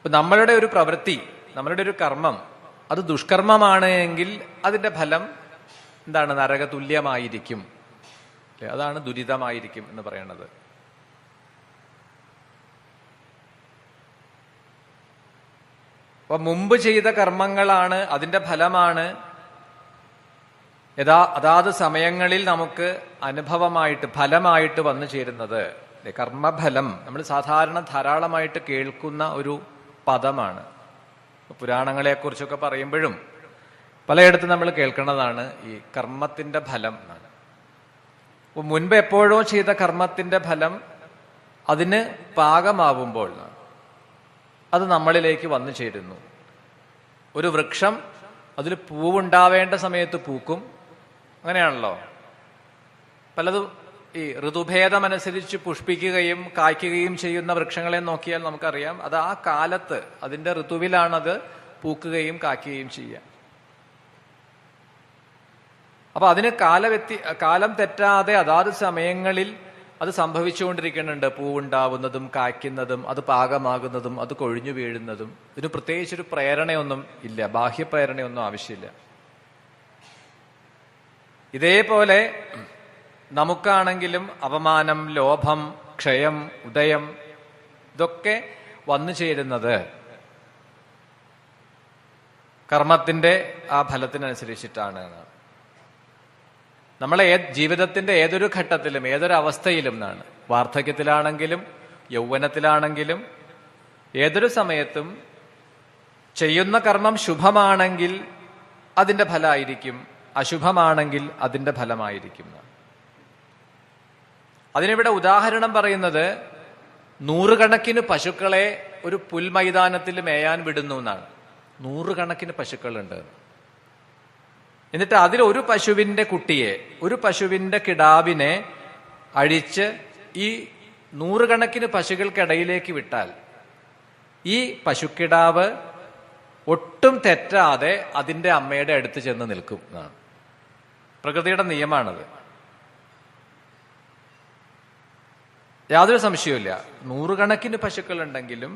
ഇപ്പൊ നമ്മളുടെ ഒരു പ്രവൃത്തി, നമ്മളുടെ ഒരു കർമ്മം അത് ദുഷ്കർമ്മമാണ് എങ്കിൽ അതിന്റെ ഫലം എന്താണ്? നരക തുല്യമായിരിക്കും. അതാണ് ദുരിതമായിരിക്കും എന്ന് പറയുന്നത്. അപ്പൊ മുമ്പ് ചെയ്ത കർമ്മങ്ങളാണ്, അതിന്റെ ഫലമാണ് അതാത് സമയങ്ങളിൽ നമുക്ക് അനുഭവമായിട്ട് ഫലമായിട്ട് വന്നു ചേരുന്നത്. കർമ്മഫലം നമ്മൾ സാധാരണ ധാരാളമായിട്ട് കേൾക്കുന്ന ഒരു പദമാണ്. പുരാണങ്ങളെക്കുറിച്ചൊക്കെ പറയുമ്പോഴും പലയിടത്തും നമ്മൾ കേൾക്കുന്നതാണ് ഈ കർമ്മത്തിന്റെ ഫലം എന്നാണ്. അപ്പൊ മുൻപ് എപ്പോഴോ ചെയ്ത കർമ്മത്തിന്റെ ഫലം അതിന് പാകമാവുമ്പോൾ അത് നമ്മളിലേക്ക് വന്നു ചേരുന്നു. ഒരു വൃക്ഷം അതിൽ പൂവുണ്ടാവേണ്ട സമയത്ത് പൂക്കും, അങ്ങനെയാണല്ലോ. പലതും ഈ ഋതുഭേദമനുസരിച്ച് പുഷ്പിക്കുകയും കായ്ക്കുകയും ചെയ്യുന്ന വൃക്ഷങ്ങളെ നോക്കിയാൽ നമുക്കറിയാം അത് ആ കാലത്ത് അതിന്റെ ഋതുവിലാണത് പൂക്കുകയും കായ്ക്കുകയും ചെയ്യുക. അപ്പൊ അതിന് കാലം തെറ്റാതെ അതാത് സമയങ്ങളിൽ അത് സംഭവിച്ചുകൊണ്ടിരിക്കുന്നുണ്ട്. പൂവുണ്ടാവുന്നതും കായ്ക്കുന്നതും അത് പാകമാകുന്നതും അത് കൊഴിഞ്ഞു വീഴുന്നതും. ഇതിന് പ്രത്യേകിച്ചൊരു പ്രേരണയൊന്നും ഇല്ല, ബാഹ്യപ്രേരണയൊന്നും ആവശ്യമില്ല. ഇതേപോലെ നമുക്കാണെങ്കിലും അപമാനം, ലോഭം, ക്ഷയം, ഉദയം ഇതൊക്കെ വന്നു ചേരുന്നത് കർമ്മത്തിന്റെ ആ ഫലത്തിനനുസരിച്ചിട്ടാണ്. നമ്മളെ ജീവിതത്തിന്റെ ഏതൊരു ഘട്ടത്തിലും ഏതൊരു അവസ്ഥയിലും എന്നാണ്, വാർദ്ധക്യത്തിലാണെങ്കിലും യൗവനത്തിലാണെങ്കിലും ഏതൊരു സമയത്തും ചെയ്യുന്ന കർമ്മം ശുഭമാണെങ്കിൽ അതിന്റെ ഫലമായിരിക്കും, അശുഭമാണെങ്കിൽ അതിന്റെ ഫലമായിരിക്കും. അതിനിവിടെ ഉദാഹരണം പറയുന്നത് നൂറുകണക്കിന് പശുക്കളെ ഒരു പുൽമൈതാനത്തിൽ മേയാൻ വിടുന്നു എന്നാണ്. നൂറുകണക്കിന് പശുക്കളുണ്ട്. എന്നിട്ട് അതിൽ ഒരു പശുവിന്റെ കുട്ടിയെ, ഒരു പശുവിന്റെ കിടാവിനെ അഴിച്ച് ഈ നൂറുകണക്കിന് പശുക്കൾക്കിടയിലേക്ക് വിട്ടാൽ ഈ പശുക്കിടാവ് ഒട്ടും തെറ്റാതെ അതിന്റെ അമ്മയുടെ അടുത്ത് ചെന്ന് നിൽക്കും എന്നാണ്. പ്രകൃതിയുടെ നിയമമാണത്. യാതൊരു സംശയവുമില്ല. നൂറുകണക്കിന് പശുക്കളുണ്ടെങ്കിലും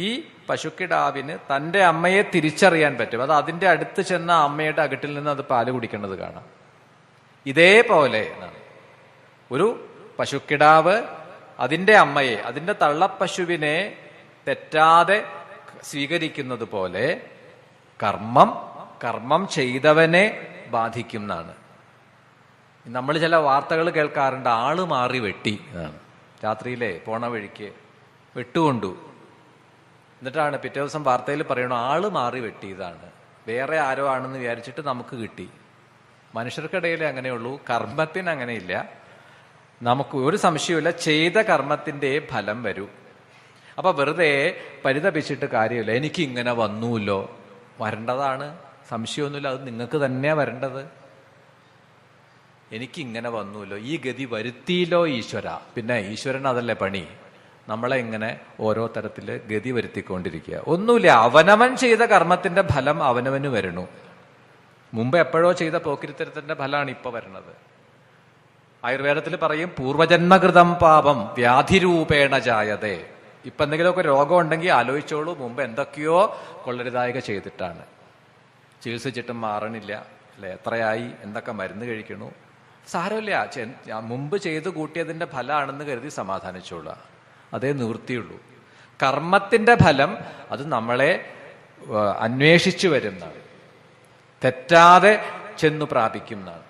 ഈ പശുക്കിടാവിന് തന്റെ അമ്മയെ തിരിച്ചറിയാൻ പറ്റും. അത് അതിന്റെ അടുത്ത് ചെന്ന അമ്മയുടെ അകട്ടിൽ നിന്ന് അത് പാല് കുടിക്കുന്നത് കാണാം. ഇതേപോലെ ഒരു പശുക്കിടാവ് അതിന്റെ അമ്മയെ, അതിന്റെ തള്ളപ്പശുവിനെ തെറ്റാതെ സ്വീകരിക്കുന്നത് പോലെ കർമ്മം ചെയ്തവനെ ബാധിക്കുന്നതാണ്. നമ്മൾ ചില വാർത്തകൾ കേൾക്കാറുണ്ട്, ആള് മാറി വെട്ടി എന്നാണ്. രാത്രിയിലെ പോണ വഴിക്ക് വെട്ടുകൊണ്ടു, എന്നിട്ടാണ് പിറ്റേ ദിവസം വാർത്തയിൽ പറയണു ആള് മാറി വെട്ടിയതാണ്, വേറെ ആരോ ആണെന്ന് വിചാരിച്ചിട്ട് നമുക്ക് കിട്ടി. മനുഷ്യർക്കിടയിലേ അങ്ങനെയുള്ളൂ, കർമ്മത്തിന് അങ്ങനെയില്ല. നമുക്ക് ഒരു സംശയമില്ല, ചെയ്ത കർമ്മത്തിന്റെ ഫലം വരൂ. അപ്പൊ വെറുതെ പരിതപിച്ചിട്ട് കാര്യമില്ല. എനിക്ക് ഇങ്ങനെ വന്നൂല്ലോ, വരേണ്ടതാണ്, സംശയമൊന്നുമില്ല, അത് നിങ്ങൾക്ക് തന്നെയാ വരേണ്ടത്. എനിക്കിങ്ങനെ വന്നൂല്ലോ, ഈ ഗതി വരുത്തിയില്ലോ ഈശ്വര. പിന്നെ ഈശ്വരൻ അതല്ലേ പണി, നമ്മളെ ഇങ്ങനെ ഓരോ തരത്തില് ഗതി വരുത്തിക്കൊണ്ടിരിക്കുക. ഒന്നുമില്ല, അവനവൻ ചെയ്ത കർമ്മത്തിന്റെ ഫലം അവനവന് വരണു. മുമ്പ് എപ്പോഴോ ചെയ്ത പോക്കിരിത്തരത്തിന്റെ ഫലമാണ് ഇപ്പൊ വരണത്. ആയുർവേദത്തിൽ പറയും പൂർവജന്മകൃതം പാപം വ്യാധിരൂപേണ ജായതേ. ഇപ്പൊ എന്തെങ്കിലുമൊക്കെ രോഗം ഉണ്ടെങ്കിൽ ആലോചിച്ചോളൂ, മുമ്പ് എന്തൊക്കെയോ കൊള്ളരുതായക ചെയ്തിട്ടാണ്. ചികിത്സിച്ചിട്ടും മാറണില്ല അല്ലെ, എത്രയായി, എന്തൊക്കെ മരുന്ന് കഴിക്കണു, സാരമില്ല, മുമ്പ് ചെയ്തു കൂട്ടിയതിന്റെ ഫലമാണെന്ന് കരുതി സമാധാനിച്ചോളുക. അതേ നിവൃത്തിയുള്ളൂ. കർമ്മത്തിന്റെ ഫലം അത് നമ്മളെ അന്വേഷിച്ചു വരുന്നതാണ്, തെറ്റാതെ ചെന്നു പ്രാപിക്കുന്നതാണ്.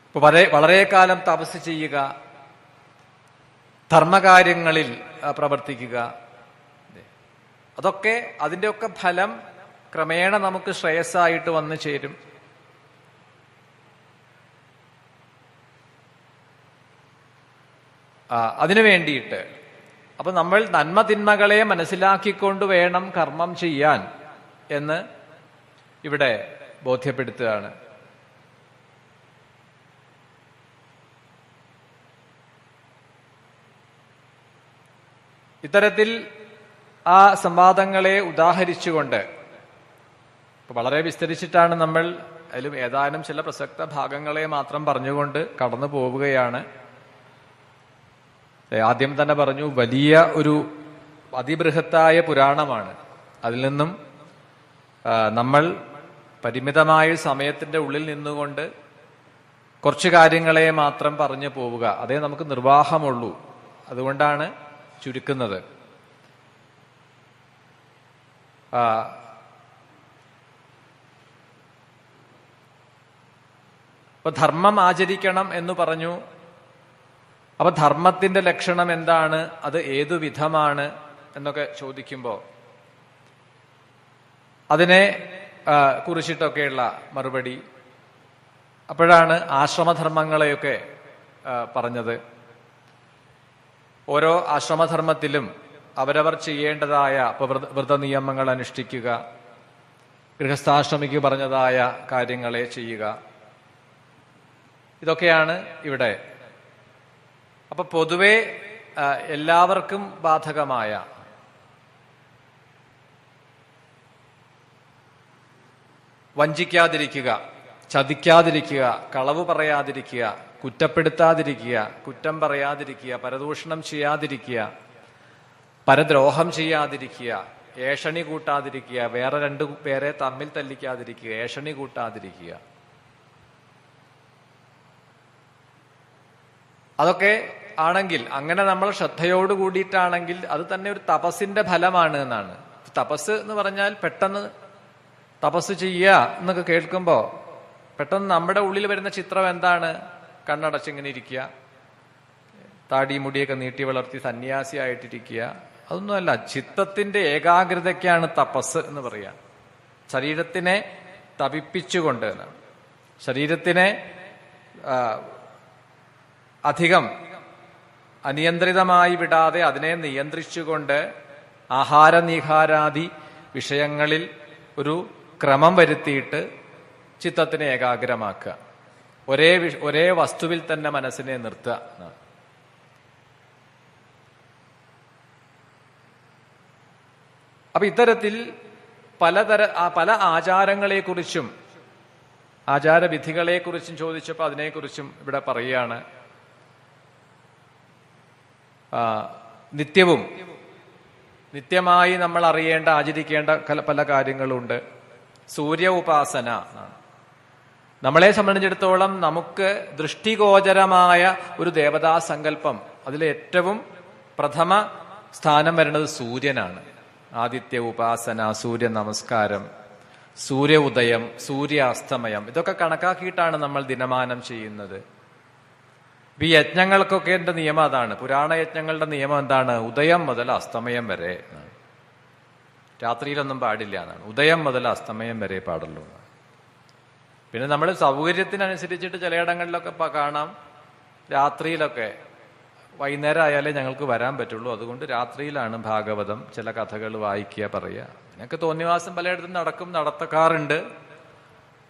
ഇപ്പൊ വളരെ കാലം തപസ് ചെയ്യുക, ധർമ്മകാര്യങ്ങളിൽ പ്രവർത്തിക്കുക, അതൊക്കെ അതിൻ്റെയൊക്കെ ഫലം ക്രമേണ നമുക്ക് ശ്രേയസ്സായിട്ട് വന്നു ചേരും. അതിനു വേണ്ടിയിട്ട് അപ്പൊ നമ്മൾ നന്മ തിന്മകളെ മനസ്സിലാക്കിക്കൊണ്ട് വേണം കർമ്മം ചെയ്യാൻ എന്ന് ഇവിടെ ബോധ്യപ്പെടുത്തുകയാണ്. ഇത്തരത്തിൽ ആ സംവാദങ്ങളെ ഉദാഹരിച്ചുകൊണ്ട് വളരെ വിസ്തരിച്ചിട്ടാണ് നമ്മൾ അതിലും ഏതാനും ചില പ്രസക്ത ഭാഗങ്ങളെ മാത്രം പറഞ്ഞുകൊണ്ട് കടന്നു പോവുകയാണ്. ആദ്യം തന്നെ പറഞ്ഞു വലിയ ഒരു അതിബൃഹത്തായ പുരാണമാണ്. അതിൽ നിന്നും നമ്മൾ പരിമിതമായ സമയത്തിന്റെ ഉള്ളിൽ നിന്നുകൊണ്ട് കുറച്ചു കാര്യങ്ങളെ മാത്രം പറഞ്ഞു പോവുക, അതേ നമുക്ക് നിർവാഹമുള്ളൂ. അതുകൊണ്ടാണ് ചുരുക്കുന്നത്. അപ്പൊ ധർമ്മം ആചരിക്കണം എന്ന് പറഞ്ഞു. അപ്പൊ ധർമ്മത്തിന്റെ ലക്ഷണം എന്താണ്, അത് ഏതു വിധമാണ് എന്നൊക്കെ ചോദിക്കുമ്പോ അതിനെ കുറിച്ചിട്ടൊക്കെയുള്ള മറുപടി. അപ്പോഴാണ് ആശ്രമധർമ്മങ്ങളെയൊക്കെ പറഞ്ഞത്. ഓരോ ആശ്രമധർമ്മത്തിലും അവരവർ ചെയ്യേണ്ടതായ വ്രതനിയമങ്ങൾ അനുഷ്ഠിക്കുക, ഗൃഹസ്ഥാശ്രമിക്ക് പറഞ്ഞതായ കാര്യങ്ങളെ ചെയ്യുക, ഇതൊക്കെയാണ് ഇവിടെ. അപ്പൊ പൊതുവെ എല്ലാവർക്കും ബാധകമായ വഞ്ചിക്കാതിരിക്കുക, ചതിക്കാതിരിക്കുക, കളവ് പറയാതിരിക്കുക, കുറ്റപ്പെടുത്താതിരിക്കുക, കുറ്റം പറയാതിരിക്കുക, പരദൂഷണം ചെയ്യാതിരിക്കുക, പരദ്രോഹം ചെയ്യാതിരിക്കുക, ഏഷണി കൂട്ടാതിരിക്കുക, വേറെ രണ്ടു പേരെ തമ്മിൽ തല്ലിക്കാതിരിക്കുക, ഏഷണി കൂട്ടാതിരിക്കുക, അതൊക്കെ ആണെങ്കിൽ, അങ്ങനെ നമ്മൾ ശ്രദ്ധയോട് കൂടിയിട്ടാണെങ്കിൽ അത് തന്നെ ഒരു തപസ്സിന്റെ ഫലമാണ് എന്നാണ്. തപസ് എന്ന് പറഞ്ഞാൽ പെട്ടെന്ന് തപസ് ചെയ്യുക എന്നൊക്കെ കേൾക്കുമ്പോ പെട്ടെന്ന് നമ്മുടെ ഉള്ളിൽ വരുന്ന ചിത്രം എന്താണ്? കണ്ണടച്ചിങ്ങനെ ഇരിക്കുക, താടി മുടിയൊക്കെ നീട്ടി വളർത്തി സന്യാസിയായിട്ടിരിക്കുക, അതൊന്നുമല്ല. ചിത്തത്തിന്റെ ഏകാഗ്രതയ്ക്കാണ് തപസ് എന്ന് പറയാ. ശരീരത്തിനെ തപിപ്പിച്ചുകൊണ്ട് എന്നാണ്. ശരീരത്തിനെ അധികം അനിയന്ത്രിതമായി വിടാതെ അതിനെ നിയന്ത്രിച്ചുകൊണ്ട് ആഹാരനീഹാരാദി വിഷയങ്ങളിൽ ഒരു ക്രമം വരുത്തിയിട്ട് ചിത്തത്തിനെ ഏകാഗ്രമാക്കുക, ഒരേ വസ്തുവിൽ തന്നെ മനസ്സിനെ നിർത്തുക. അപ്പൊ ഇത്തരത്തിൽ പല ആചാരങ്ങളെക്കുറിച്ചും ആചാരവിധികളെക്കുറിച്ചും ചോദിച്ചപ്പോൾ അതിനെക്കുറിച്ചും ഇവിടെ പറയുകയാണ്. നിത്യമായി നമ്മൾ അറിയേണ്ട ആചരിക്കേണ്ട പല കാര്യങ്ങളുണ്ട്. സൂര്യ ഉപാസന നമ്മളെ സംബന്ധിച്ചിടത്തോളം നമുക്ക് ദൃഷ്ടിഗോചരമായ ഒരു ദേവതാ സങ്കല്പം, അതിൽ ഏറ്റവും പ്രഥമ സ്ഥാനം വരുന്നത് സൂര്യനാണ്. ആദിത്യ ഉപാസന, സൂര്യ നമസ്കാരം, സൂര്യ ഉദയം, സൂര്യാസ്തമയം, ഇതൊക്കെ കണക്കാക്കിയിട്ടാണ് നമ്മൾ ദിനമാനം ചെയ്യുന്നത്. ഈ യജ്ഞങ്ങൾക്കൊക്കെ എന്റെ നിയമം അതാണ്. പുരാണ യജ്ഞങ്ങളുടെ നിയമം എന്താണ്? ഉദയം മുതൽ അസ്തമയം വരെ, രാത്രിയിലൊന്നും പാടില്ല എന്നാണ്. ഉദയം മുതൽ അസ്തമയം വരെ പാടുള്ളൂ. പിന്നെ നമ്മൾ സൗകര്യത്തിനനുസരിച്ചിട്ട് ചിലയിടങ്ങളിലൊക്കെ കാണാം, രാത്രിയിലൊക്കെ വൈകുന്നേരം ആയാലേ ഞങ്ങൾക്ക് വരാൻ പറ്റുള്ളൂ, അതുകൊണ്ട് രാത്രിയിലാണ് ഭാഗവതം, ചില കഥകൾ വായിക്കുക, പറയുക. അങ്ങനെയൊക്കെ തോന്നിവാസം പലയിടത്തും നടത്താറുണ്ട്.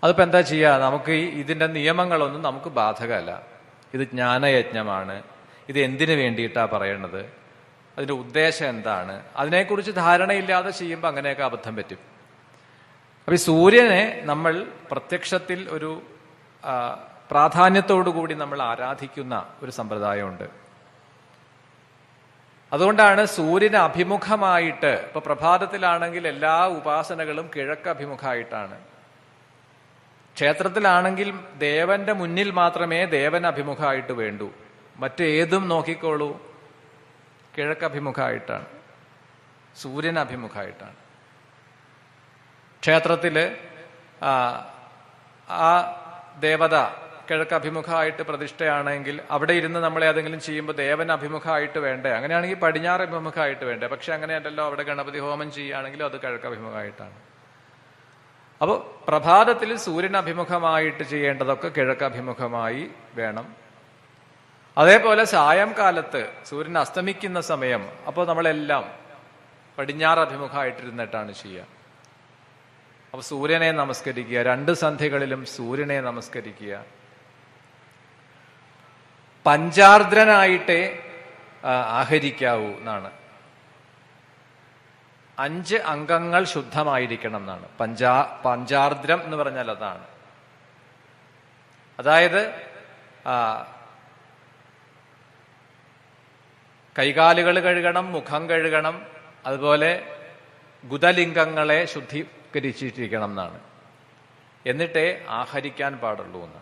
അതിപ്പോ എന്താ ചെയ്യുക? നമുക്ക് ഇതിന്റെ നിയമങ്ങളൊന്നും നമുക്ക് ബാധകമല്ല. ഇത് ജ്ഞാനയജ്ഞമാണ്. ഇത് എന്തിനു വേണ്ടിയിട്ടാ പറയേണ്ടത്? അതിന്റെ ഉദ്ദേശം എന്താണ്? അതിനെക്കുറിച്ച് ധാരണയില്ലാതെ ചെയ്യുമ്പോൾ അങ്ങനെയൊക്കെ അബദ്ധം പറ്റും. അപ്പൊ ഈ സൂര്യനെ നമ്മൾ പ്രത്യക്ഷത്തിൽ ഒരു പ്രാധാന്യത്തോടു കൂടി നമ്മൾ ആരാധിക്കുന്ന ഒരു സമ്പ്രദായമുണ്ട്. അതുകൊണ്ടാണ് സൂര്യന് അഭിമുഖമായിട്ട്, ഇപ്പൊ പ്രഭാതത്തിലാണെങ്കിൽ എല്ലാ ഉപാസനകളും കിഴക്ക് അഭിമുഖമായിട്ടാണ്. ക്ഷേത്രത്തിലാണെങ്കിൽ ദേവന്റെ മുന്നിൽ മാത്രമേ ദേവൻ അഭിമുഖമായിട്ട് വേണ്ടൂ, മറ്റേതും നോക്കിക്കോളൂ കിഴക്കഭിമുഖമായിട്ടാണ്, സൂര്യൻ അഭിമുഖമായിട്ടാണ്. ക്ഷേത്രത്തില് ആ ദേവത കിഴക്കഭിമുഖമായിട്ട് പ്രതിഷ്ഠയാണെങ്കിൽ അവിടെ ഇരുന്ന് നമ്മളെ ഏതെങ്കിലും ചെയ്യുമ്പോൾ ദേവൻ അഭിമുഖമായിട്ട് വേണ്ടേ? അങ്ങനെയാണെങ്കിൽ പടിഞ്ഞാറ് അഭിമുഖമായിട്ട് വേണ്ടേ? പക്ഷെ അങ്ങനെയല്ലല്ലോ. അവിടെ ഗണപതി ഹോമം ചെയ്യുകയാണെങ്കിലും അത് കിഴക്കഭിമുഖമായിട്ടാണ്. അപ്പോൾ പ്രഭാതത്തിൽ സൂര്യൻ അഭിമുഖമായിട്ട് ചെയ്യേണ്ടതൊക്കെ കിഴക്കഭിമുഖമായി വേണം. അതേപോലെ സായംകാലത്ത് സൂര്യൻ അസ്തമിക്കുന്ന സമയം, അപ്പോൾ നമ്മളെല്ലാം പടിഞ്ഞാറ് അഭിമുഖമായിട്ടിരുന്നിട്ടാണ് ചെയ്യുക. അപ്പൊ സൂര്യനെ നമസ്കരിക്കുക, 2 സന്ധ്യകളിലും സൂര്യനെ നമസ്കരിക്കുക. പഞ്ചാർദ്രനായിട്ടേ ആഹരിക്കാവൂ എന്നാണ്. 5 അംഗങ്ങൾ ശുദ്ധമായിരിക്കണം എന്നാണ്. പഞ്ചാർദ്രം എന്ന് പറഞ്ഞാൽ അതാണ്. അതായത് കൈകാലുകൾ കഴുകണം, മുഖം കഴുകണം, അതുപോലെ ഗുദലിംഗങ്ങളെ ശുദ്ധീകരിച്ചിരിക്കണം എന്നാണ്. എന്നിട്ടേ ആഹരിക്കാൻ പാടുള്ളൂ എന്ന്.